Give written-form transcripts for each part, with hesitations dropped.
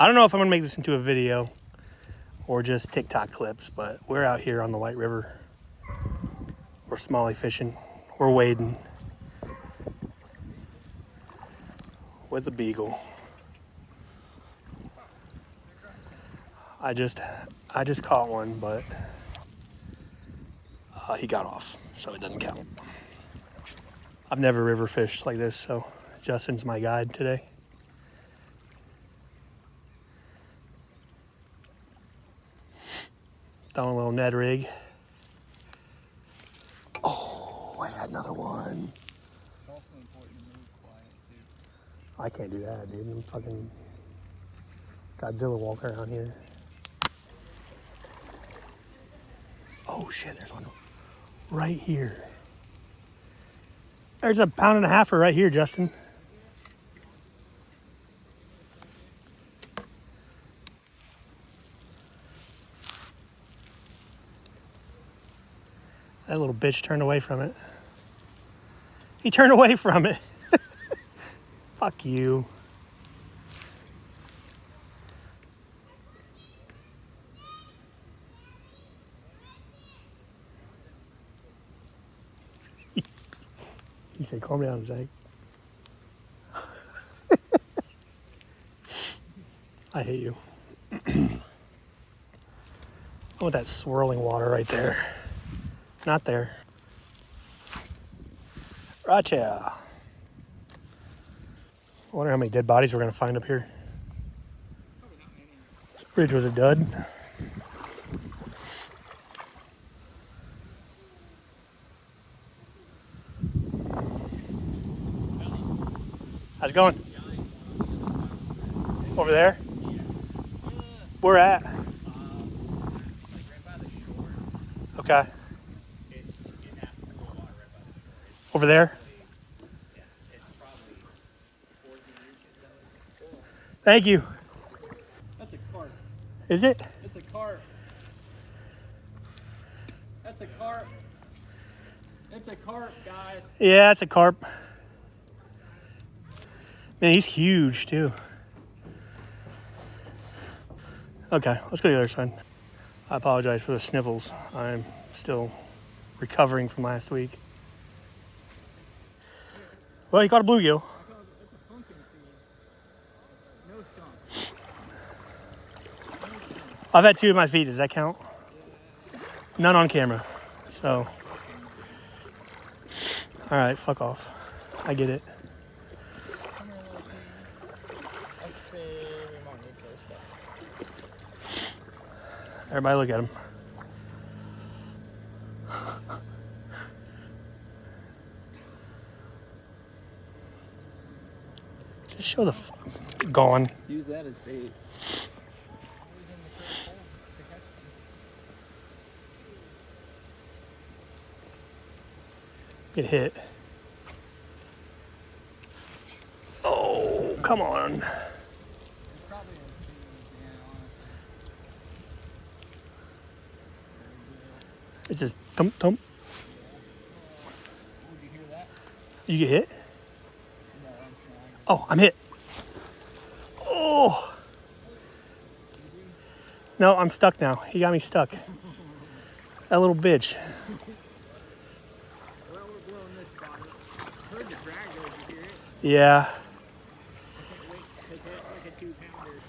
I don't know if I'm gonna make this into a video or just TikTok clips, but we're out here on the White River. We're smallie fishing. We're wading with a beagle. I just caught one, but he got off, so it doesn't count. I've never river fished like this, so Justin's my guide today. Throwing a little Ned rig. Oh, I had another one. It's also important to move quiet, too. I can't do that, dude. I'm fucking Godzilla walking around here. Oh shit, there's one right here. There's a 1.5 pounder right here, Justin. That little bitch turned away from it. He turned away from it. Fuck you. He said, calm down, Zach. I hate you. I want that swirling water right there. Not there. Gotcha. I wonder how many dead bodies we're gonna find up here. This bridge was a dud. How's it going? Over there? Where at? Like right by the shore. Okay. It's in that pool of water right by the shore. Over there? Yeah, it's probably 14 inches. Thank you. That's a carp. Is it? It's a carp. That's a carp. It's a carp, guys. Yeah, it's a carp. Man, he's huge too. Okay, let's go to the other side. I apologize for the sniffles. I'm still recovering from last week. Well, you caught a bluegill. It's a pumpkin seed. No skunk. I've had 2 in my feet. Does that count? None on camera. So, all right, fuck off. I get it. Everybody look at him. Just show the gone. Use that as bait. Get hit. Oh, come on. It's just thump thump. Did you hear that? You get hit? No, I'm trying. Oh, I'm hit. Oh. No, I'm stuck now. He got me stuck. That little bitch. Well, we're blowing this spot up. I heard the drag though, did you hear it? Yeah. I can't wait to hit like a 2 pounder.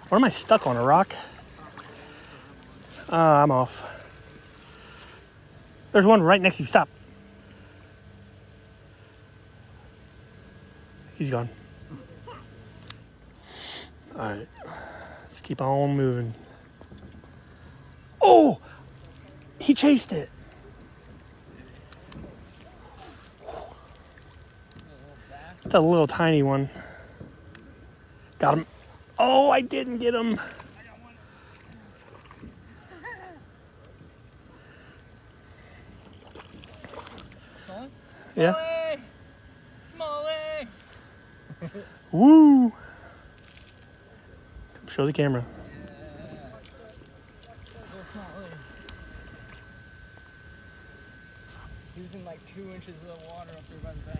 Where am I stuck on? A rock? I'm off. There's one right next to you. Stop. He's gone. All right. Let's keep on moving. Oh! He chased it. It's a little tiny one. Got him. Oh, I didn't get him. Huh? Yeah. Smallie! Woo! Show the camera. He was in like 2 inches of water up there by the bank.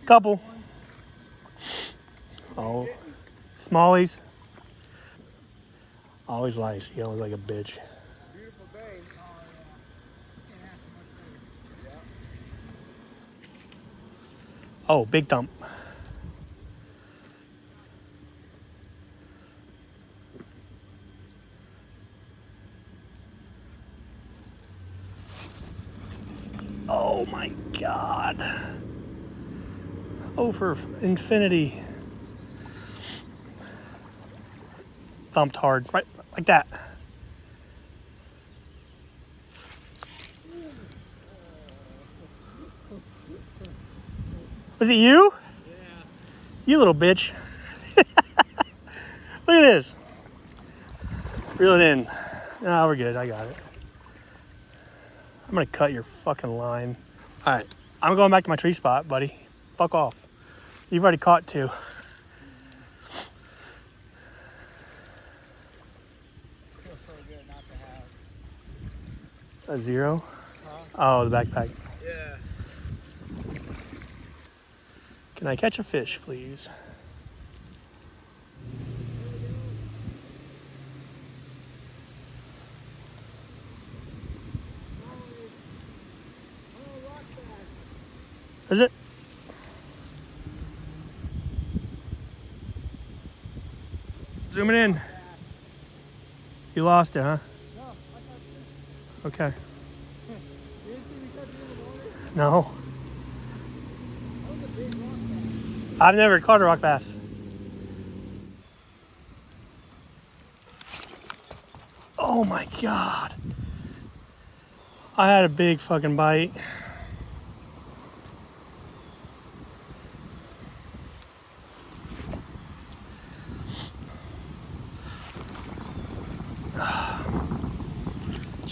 Couple. Oh, smallies. Always lies. He always like a bitch. Beautiful bay. Oh, big thump. Oh my God. Oh, for infinity. Thumped hard, right like that. Was it you? Yeah. You little bitch. Look at this. Reel it in. No, we're good. I got it. I'm gonna cut your fucking line. All right, I'm going back to my tree spot, buddy. Fuck off. You've already caught 2. Feels so good not to have. A 0? Huh? Oh, the backpack. Yeah. Can I catch a fish, please? Is it? Zooming in. You lost it, huh? No, I got Okay. you. You didn't see me catch it in the morning? No. That was a big rock bass. I've never caught a rock bass. Oh my God. I had a big fucking bite.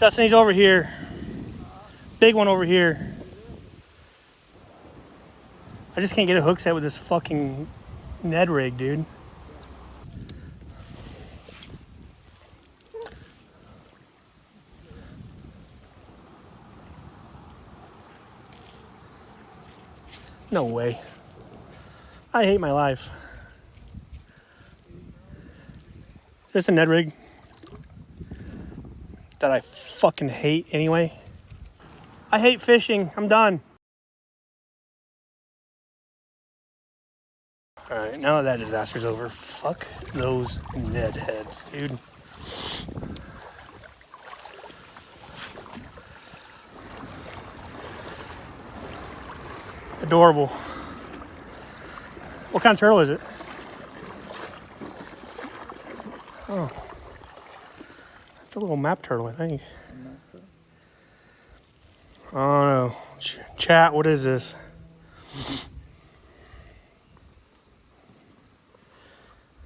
Justin, he's over here. Big one over here. I just can't get a hook set with this fucking Ned rig, dude. No way. I hate my life. There's a Ned rig that I fucking hate anyway. I hate fishing. I'm done. All right, now that disaster's over, fuck those Ned heads, dude. Adorable. What kind of turtle is it? Oh, it's a little map turtle, I think. Oh no. Chat, what is this?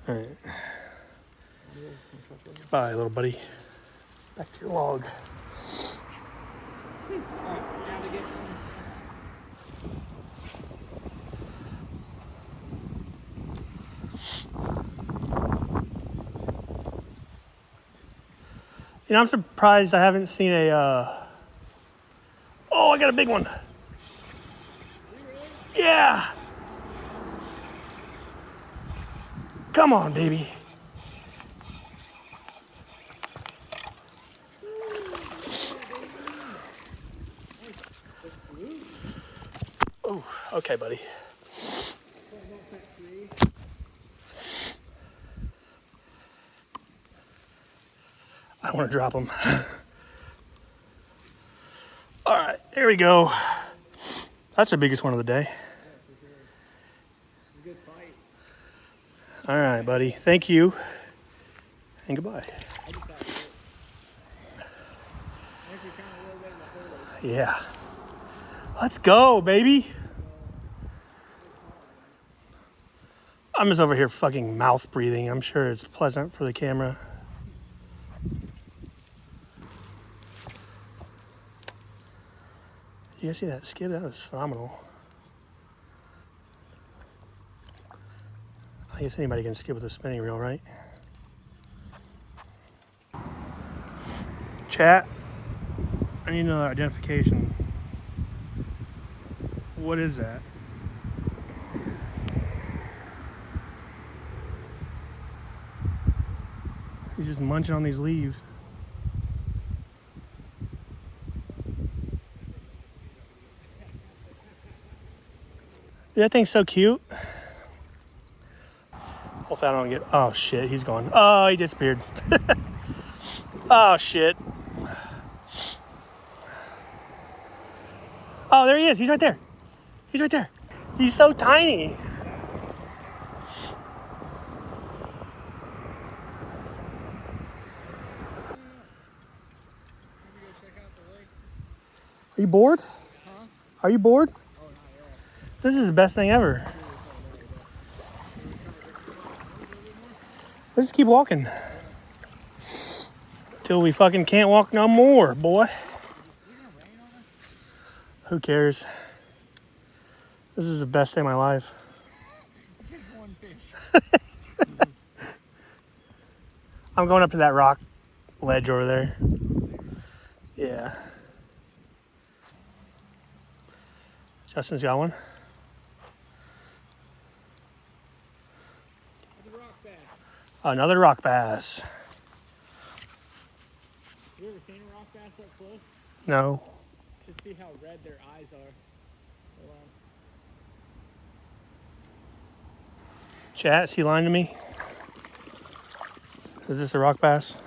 All right. Goodbye, little buddy. Back to your log. Alright, now to get You know, I'm surprised I haven't seen a, Oh, I got a big one. Yeah. Come on, baby. Oh, okay, buddy. I don't want to drop them. All right, here we go. That's the biggest one of the day. good fight. All right, buddy. Thank you. And goodbye. I just got hit. Actually, kind of a little bit in the photo. Yeah. Let's go, baby. I'm just over here fucking mouth breathing. I'm sure it's pleasant for the camera. You guys see that skid? That was phenomenal. I guess anybody can skid with a spinning reel, right? Chat. I need another identification. What is that? He's just munching on these leaves. That thing's so cute. Hopefully I don't get... Oh, shit. He's gone. Oh, he disappeared. Oh, shit. Oh, there he is. He's right there. He's right there. He's so tiny. Are you bored? Huh? Are you bored? Oh, not yet. This is the best thing ever. Let's just keep walking. Till we fucking can't walk no more, boy. Who cares? This is the best day of my life. Just one fish. I'm going up to that rock ledge over there. Yeah. Justin's got one. The rock bass. Another rock bass. You ever seen a rock bass up close? No. To see how red their eyes are. Chat, is he lying to me? Is this a rock bass?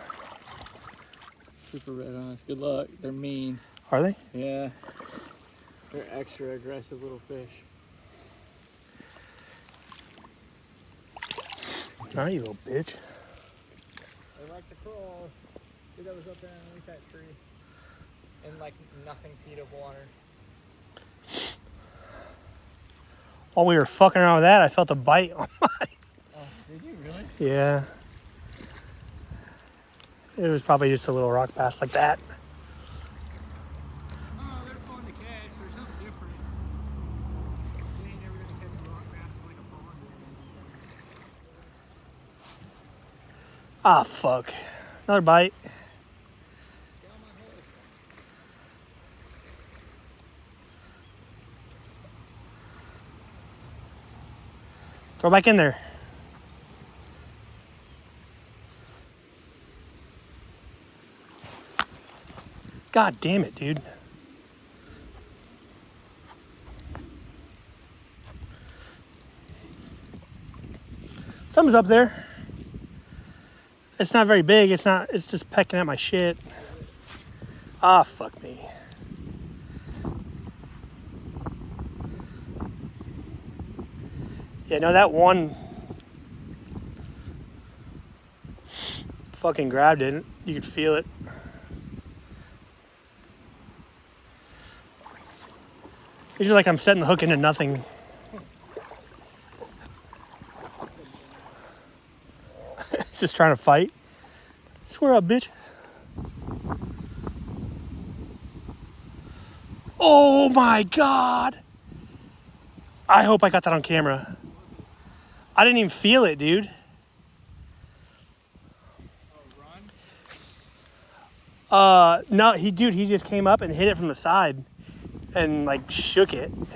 Super red eyes. Good luck. They're mean. Are they? Yeah. They're extra aggressive little fish. All right, you little bitch. They like to crawl. See, that was up there underneath that tree. And like nothing feedable on her. While we were fucking around with that, I felt a bite on my... Oh, did you really? Yeah. It was probably just a little rock bass like that. Oh, they're fun to catch. They're something different. You ain't never gonna catch a rock bass in like a pond or anything. Ah, fuck. Another bite. Get on my hole. Throw back in there. God damn it, dude. Something's up there. It's not very big. It's just pecking at my shit. Ah, fuck me. Yeah, no, that one fucking grabbed it. You could feel it. Usually like I'm setting the hook into nothing. It's just trying to fight. Square up, bitch. Oh my God. I hope I got that on camera. I didn't even feel it, dude. Oh, run? No, he just came up and hit it from the side and like shook it. And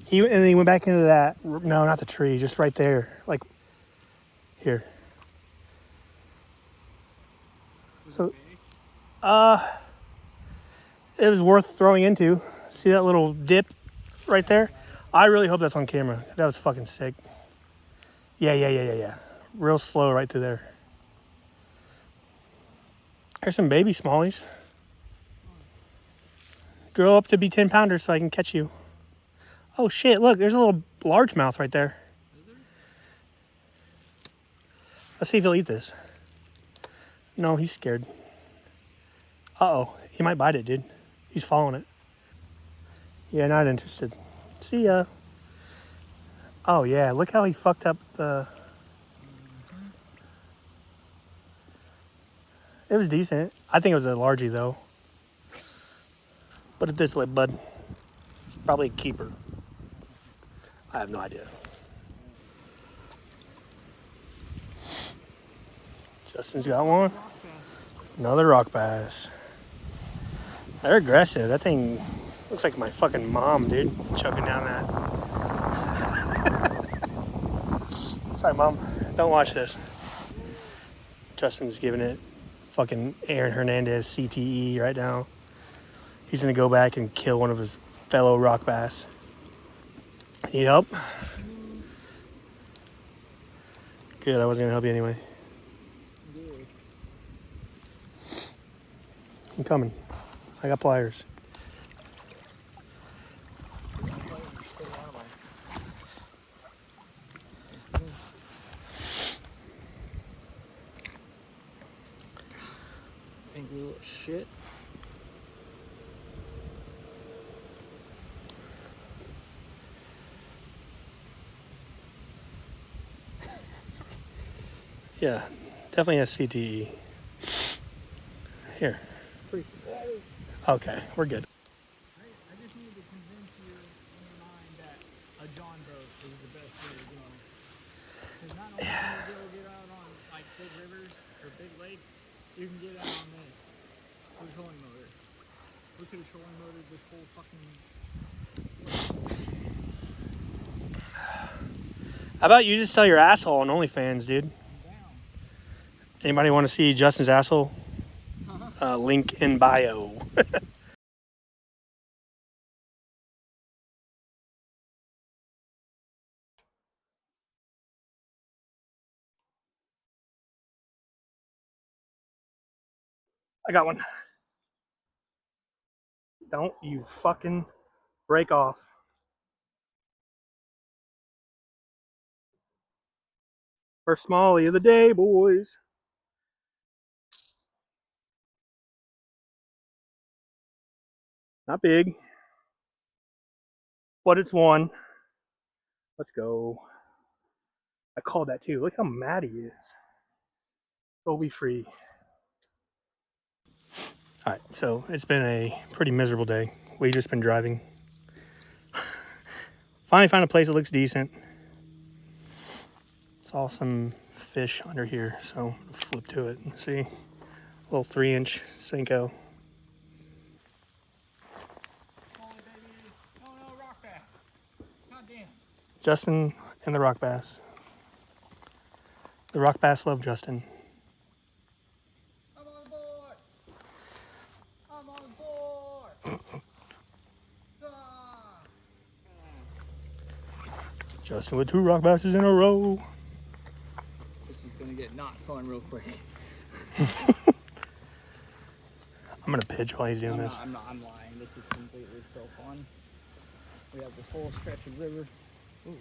then he went back into that, no, not the tree, just right there. Like, here. So, it was worth throwing into. See that little dip right there? I really hope that's on camera. That was fucking sick. Yeah. Real slow right through there. There's some baby smallies. Grow up to be 10 pounders so I can catch you. Oh shit, look, there's a little largemouth right there. Let's see if he'll eat this. No, he's scared. Uh-oh, he might bite it, dude. He's following it. Yeah, not interested. See ya. Oh yeah, look how he fucked up the... It was decent. I think it was a largie though. Put it this way, bud. Probably a keeper. I have no idea. Justin's got one. Another rock bass. They're aggressive. That thing looks like my fucking mom, dude. Choking down that. Sorry, Mom. Don't watch this. Justin's giving it fucking Aaron Hernandez CTE right now. He's gonna go back and kill one of his fellow rock bass. Need help? Good, I wasn't gonna help you anyway. Good. I'm coming. I got pliers. Angry little shit. Yeah, definitely has CTE. Here. Okay, we're good. I just need to convince you in your mind that a John boat is the best way to go. Because not only can you go get out on like big rivers or big lakes, you can get out on this with a trolling motor. We could have trolling motored this whole fucking. How about you just sell your asshole on OnlyFans, dude? I'm down. Anybody want to see Justin's asshole? Link in bio. I got one. Don't you fucking break off. First smallie of the day, boys. Not big, but it's one. Let's go. I called that too. Look how mad he is. Go be free. All right, so it's been a pretty miserable day. We've just been driving. Finally found a place that looks decent. Saw some fish under here, so flip to it and see. A little 3-inch Senko. Holy baby. Oh no, rock bass. God damn. Justin and the rock bass. The rock bass love Justin. I'm on board. I'm on board. Ah. Justin with 2 rock basses in a row. This is gonna get not fun real quick. I'm gonna pitch while he's doing this. I'm lying. This is completely still fun. We have this whole stretch of river. Ooh.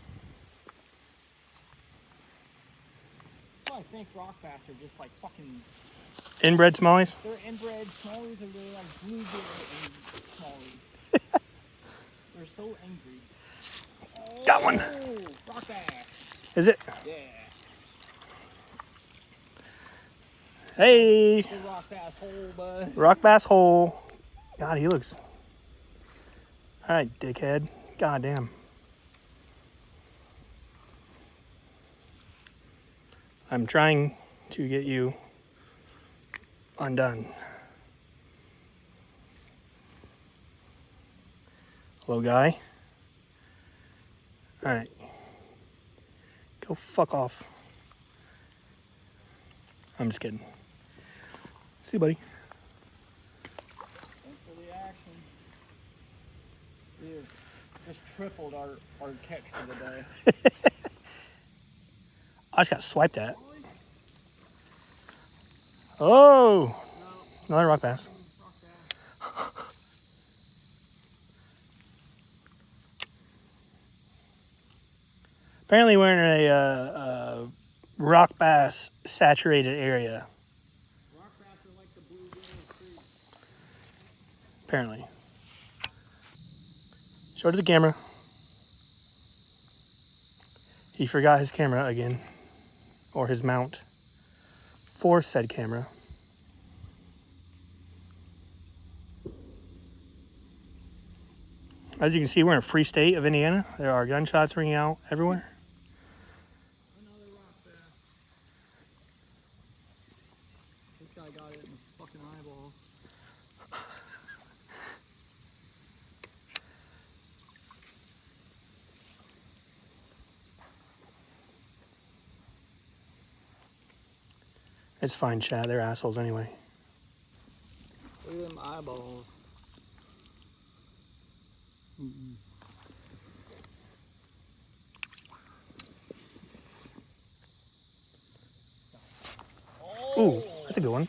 I think rock bass are just like fucking. Inbred smallies? They're inbred smallies, or they're like bluegill and smallies. They're so angry. Oh, Got one. rock bass. Is it? Yeah. Hey. The rock bass hole, bud. Rock bass hole. God, he looks. All right, dickhead. God damn. I'm trying to get you undone. Hello, guy. All right. Go fuck off. I'm just kidding. See you, buddy. Thanks for the action. Dude, just tripled our catch for the day. I just got swiped at. Oh, No, another rock bass. rock bass. Apparently, we're in a rock bass saturated area. Rock bass are like the bluegill of creek. Apparently. Show it to the camera. He forgot his camera again, or his mount for said camera. As you can see, we're in a free state of Indiana. There are gunshots ringing out everywhere. Another rock bass. This guy got it in his fucking eyeball. It's fine, chat. They're assholes anyway. Look at them eyeballs. Ooh, that's a good one. A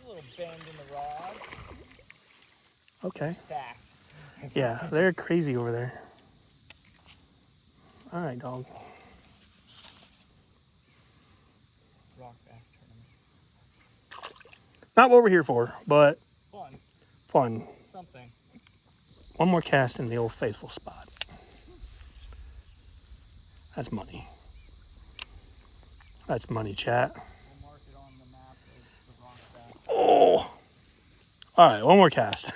little bend in the rod. Okay. Stacked. Yeah, they're crazy over there. All right, dog. Rock bass tournament. Not what we're here for, but Fun. fun. Something. One more cast in the old faithful spot. That's money. That's money, chat. We'll mark it on the map as the rock bass. Oh. All right, one more cast.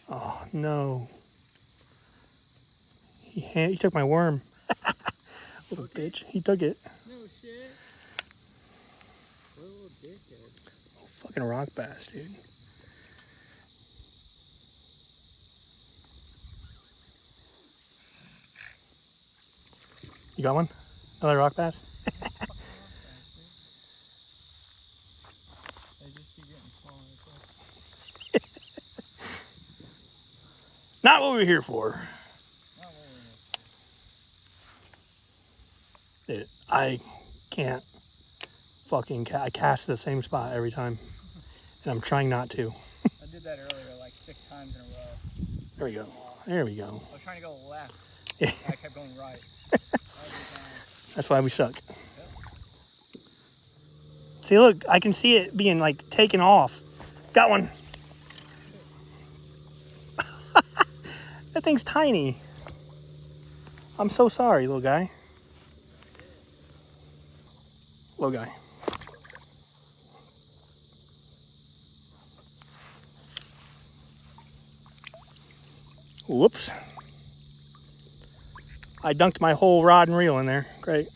Oh, no. He took my worm. Little bitch. He took it. No shit. Little dickhead. Oh, fucking rock bass, dude. You got one? Another rock bass? They just keep getting smaller. Not what we're here for. Not what we're Dude, I can't fucking I cast the same spot every time. And I'm trying not to. I did that earlier like 6 times in a row. There we go. There we go. I was trying to go left. I kept going right. That's why we suck. See, look, I can see it being like taken off. Got one. That thing's tiny. I'm so sorry, little guy. Little guy. Whoops. I dunked my whole rod and reel in there. Great.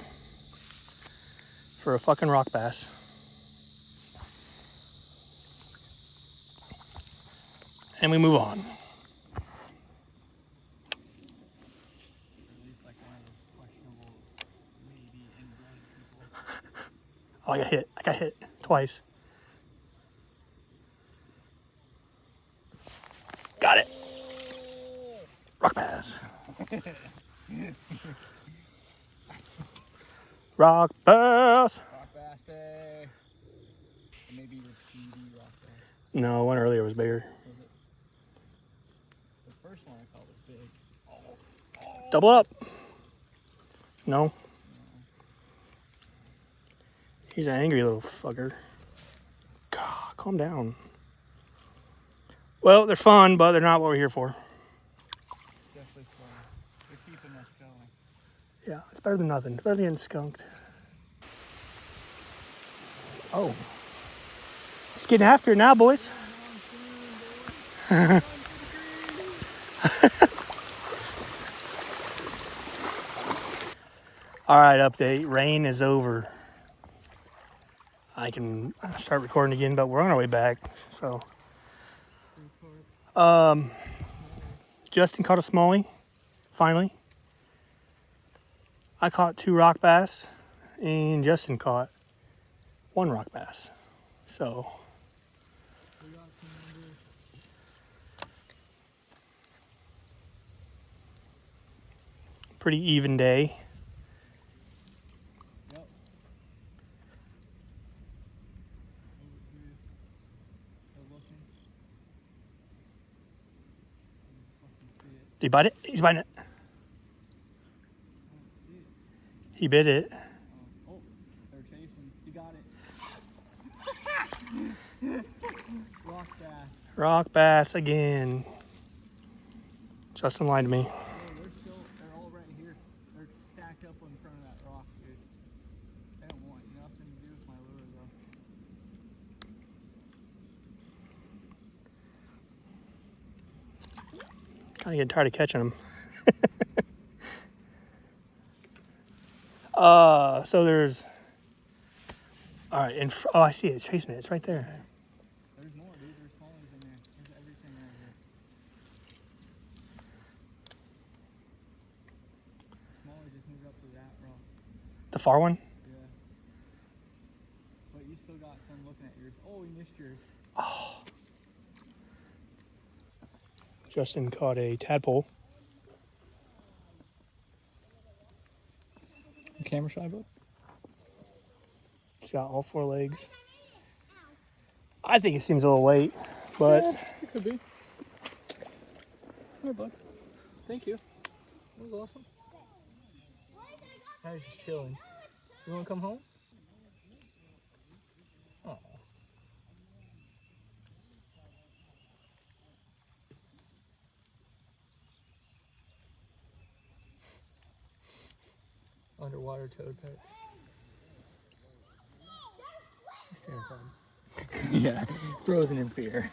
For a fucking rock bass. And we move on. Oh, I got hit. I got hit twice. Got it. Rock bass. Rock bass. Rock bass day. Or maybe the TV rock bass. No, one earlier was bigger. Was it? The first one I caught was big. Oh. Double up. No. He's an angry little fucker. God, calm down. Well, they're fun, but they're not what we're here for. Definitely fun. They're keeping us going. Yeah, it's better than nothing. It's better than getting skunked. Oh. It's getting after it now, boys. All right, update. Rain is over. I can start recording again, but we're on our way back. So, Justin caught a smallie, finally. I caught 2 rock bass, and Justin caught 1 rock bass. So, pretty even day. Yep. Did he bite it? He's biting it. He bit it. Oh, they're chasing. He got it. Rock bass. Rock bass again. Justin lied to me. Oh, they're all right here. They're stacked up in front of that rock, dude. They don't want nothing to do with my lure, though. Kind of getting tired of catching them. So there's All right, oh, I see it. It's chasing it. It's right there. There's more, dude. There's smallies in there. There's everything right here. Smallie just moved up to that rock. The far one? Yeah. But you still got some looking at yours. Oh, we missed yours. Oh. Justin caught a tadpole. Camera shy, bud? It's got all 4 legs. I think it seems a little late, but Yeah, it could be. Here, bud. Thank you. That was awesome. I was just chilling. You want to come home? Oh. Underwater toad pets. Yeah, frozen in fear.